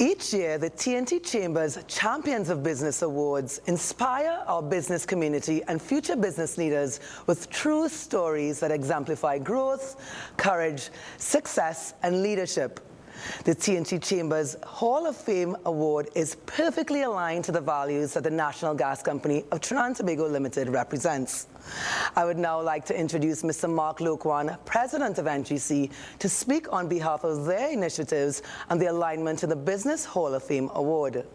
Each year, the TNT Chamber's Champions of Business Awards inspire our business community and future business leaders with true stories that exemplify growth, courage, success, and leadership. The TNT Chamber's Hall of Fame Award is perfectly aligned to the values that the National Gas Company of Trinidad and Tobago Limited represents. I would now like to introduce Mr. Mark Loquan, President of NGC, to speak on behalf of their initiatives and the alignment to the Business Hall of Fame Award.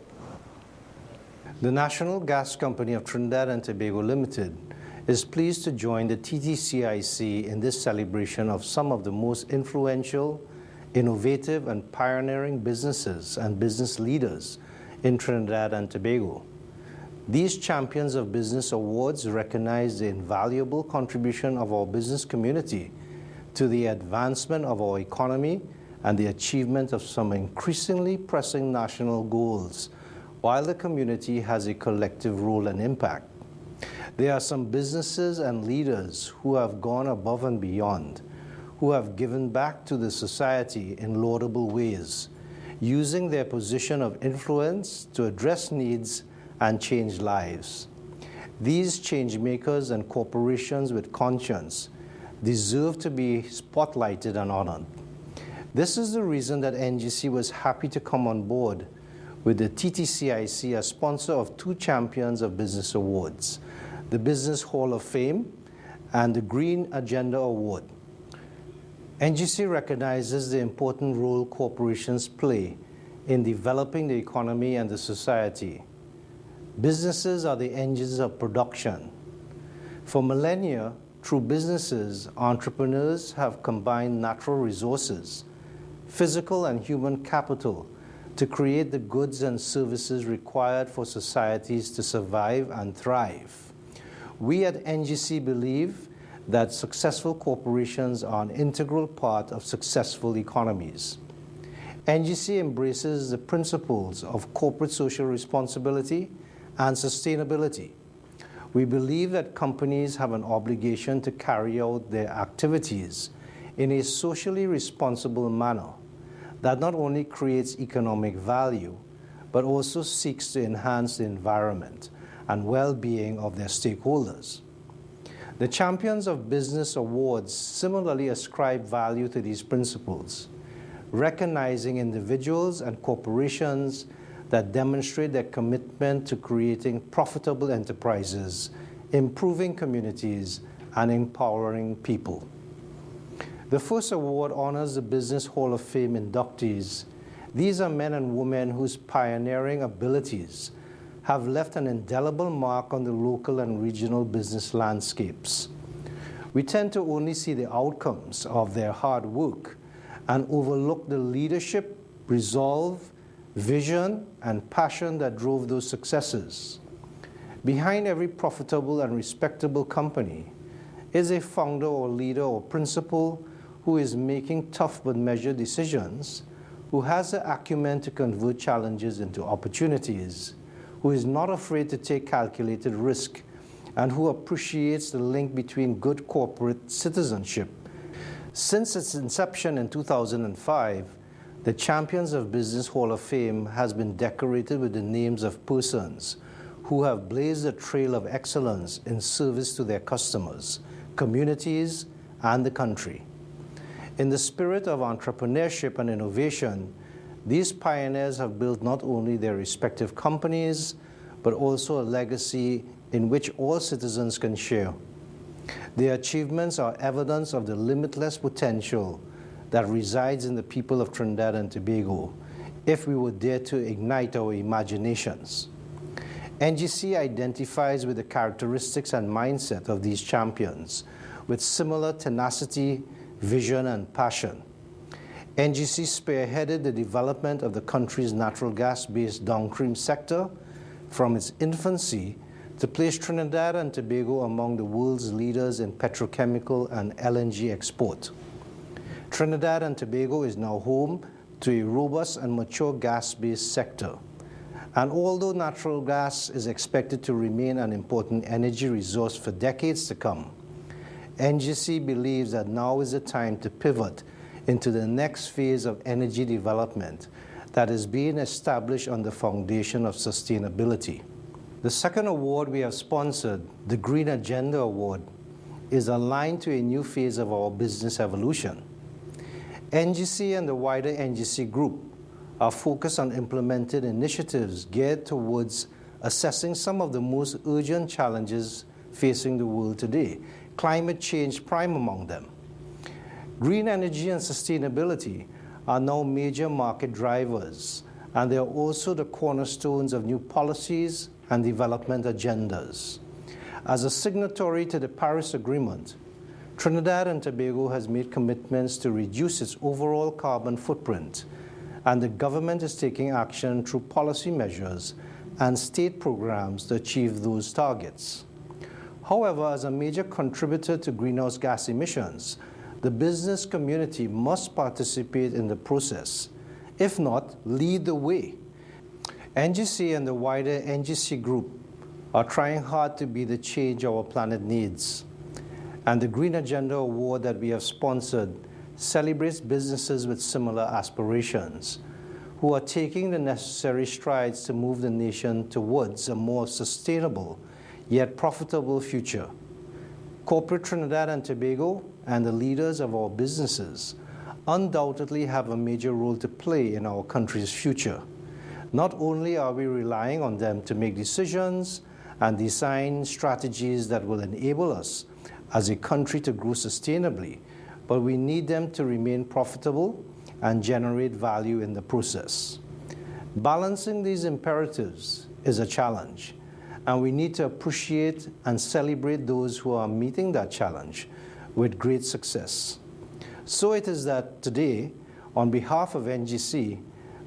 The National Gas Company of Trinidad and Tobago Limited is pleased to join the TTCIC in this celebration of some of the most influential, innovative and pioneering businesses and business leaders in Trinidad and Tobago. These Champions of Business Awards recognize the invaluable contribution of our business community to the advancement of our economy and the achievement of some increasingly pressing national goals, while the community has a collective role and impact. There are some businesses and leaders who have gone above and beyond, who have given back to the society in laudable ways, using their position of influence to address needs and change lives. These change makers and corporations with conscience deserve to be spotlighted and honored. This is the reason that NGC was happy to come on board with the TTCIC as sponsor of two Champions of Business Awards, the Business Hall of Fame and the Green Agenda Award. NGC recognizes the important role corporations play in developing the economy and the society. Businesses are the engines of production. For millennia, through businesses, entrepreneurs have combined natural resources, physical and human capital, to create the goods and services required for societies to survive and thrive. We at NGC believe that successful corporations are an integral part of successful economies. NGC embraces the principles of corporate social responsibility and sustainability. We believe that companies have an obligation to carry out their activities in a socially responsible manner that not only creates economic value, but also seeks to enhance the environment and well-being of their stakeholders. The Champions of Business Awards similarly ascribe value to these principles, recognizing individuals and corporations that demonstrate their commitment to creating profitable enterprises, improving communities, and empowering people. The first award honors the Business Hall of Fame inductees. These are men and women whose pioneering abilities have left an indelible mark on the local and regional business landscapes. We tend to only see the outcomes of their hard work and overlook the leadership, resolve, vision, and passion that drove those successes. Behind every profitable and respectable company is a founder or leader or principal who is making tough but measured decisions, who has the acumen to convert challenges into opportunities, who is not afraid to take calculated risk, and who appreciates the link between good corporate citizenship. Since its inception in 2005, the Champions of Business Hall of Fame has been decorated with the names of persons who have blazed a trail of excellence in service to their customers, communities, and the country. In the spirit of entrepreneurship and innovation, these pioneers have built not only their respective companies, but also a legacy in which all citizens can share. Their achievements are evidence of the limitless potential that resides in the people of Trinidad and Tobago, if we would dare to ignite our imaginations. NGC identifies with the characteristics and mindset of these champions, with similar tenacity, vision, and passion. NGC spearheaded the development of the country's natural gas-based downstream sector from its infancy to place Trinidad and Tobago among the world's leaders in petrochemical and LNG export. Trinidad and Tobago is now home to a robust and mature gas-based sector. And although natural gas is expected to remain an important energy resource for decades to come, NGC believes that now is the time to pivot into the next phase of energy development that is being established on the foundation of sustainability. The second award we have sponsored, the Green Agenda Award, is aligned to a new phase of our business evolution. NGC and the wider NGC group are focused on implementing initiatives geared towards assessing some of the most urgent challenges facing the world today, climate change prime among them. Green energy and sustainability are now major market drivers, and they are also the cornerstones of new policies and development agendas. As a signatory to the Paris Agreement, Trinidad and Tobago has made commitments to reduce its overall carbon footprint, and the government is taking action through policy measures and state programs to achieve those targets. However, as a major contributor to greenhouse gas emissions, the business community must participate in the process, if not, lead the way. NGC and the wider NGC group are trying hard to be the change our planet needs. And the Green Agenda Award that we have sponsored celebrates businesses with similar aspirations, who are taking the necessary strides to move the nation towards a more sustainable yet profitable future. Corporate Trinidad and Tobago and the leaders of our businesses undoubtedly have a major role to play in our country's future. Not only are we relying on them to make decisions and design strategies that will enable us as a country to grow sustainably, but we need them to remain profitable and generate value in the process. Balancing these imperatives is a challenge, and we need to appreciate and celebrate those who are meeting that challenge with great success. So it is that today, on behalf of NGC,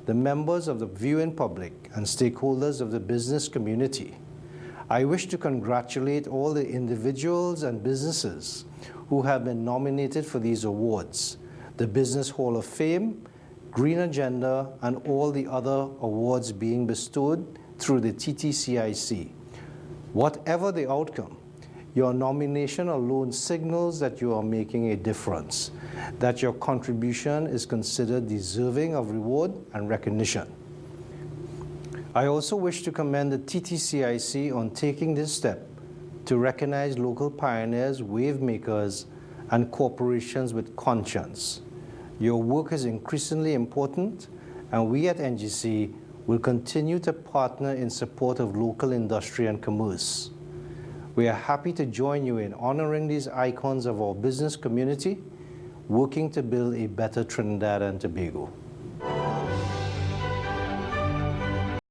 the members of the viewing public and stakeholders of the business community, I wish to congratulate all the individuals and businesses who have been nominated for these awards, the Business Hall of Fame, Green Agenda, and all the other awards being bestowed through the TTCIC. Whatever the outcome, your nomination alone signals that you are making a difference, that your contribution is considered deserving of reward and recognition. I also wish to commend the TTCIC on taking this step to recognize local pioneers, wave makers, and corporations with conscience. Your work is increasingly important, and we at NGC will continue to partner in support of local industry and commerce. We are happy to join you in honoring these icons of our business community, working to build a better Trinidad and Tobago.